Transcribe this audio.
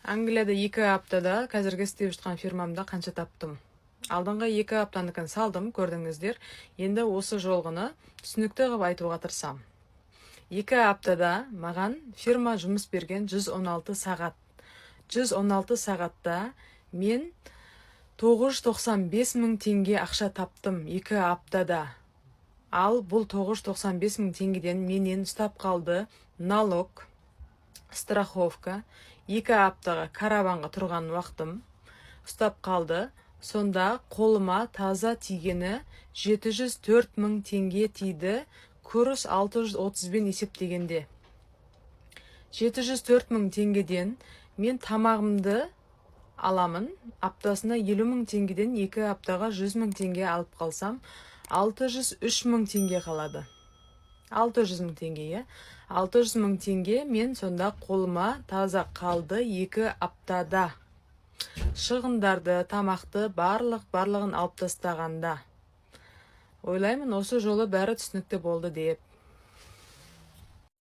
Англияда 2 аптада қазіргі істеп жатқан фирмамда қанша таптым. Алдыңғы 2 аптаныкын салдым, көрдіңіздер. Енді осы жолғыны түсінікті қылып айтуға тырысам. 2 аптада маған фирма жұмыс берген 116 сағат. 116 сағатта мен 995 мың теңге ақша таптым 2 аптада. Ал бұл 995 мың теңгеден менен ұстап қалды налог, страховка, 2 аптаға караванға тұрған уақытым ұстап қалды. Сонда қолыма таза тигені 704 мың теңге тиді, курс 630 бен есептегенде. 704 мың теңгеден мен тамағымды аламын, аптасына 50 мың теңгеден 2 аптаға 100 мың теңге алып қалсам, 603 мың теңге қалады. 600 мың теңге, 600 мың теңге мен сонда қолыма таза қалды 2 аптада. Шығындарды, тамақты барлығын алып тастағанда. Ойлаймын, осы жолы бәрі түсінікті болды деп.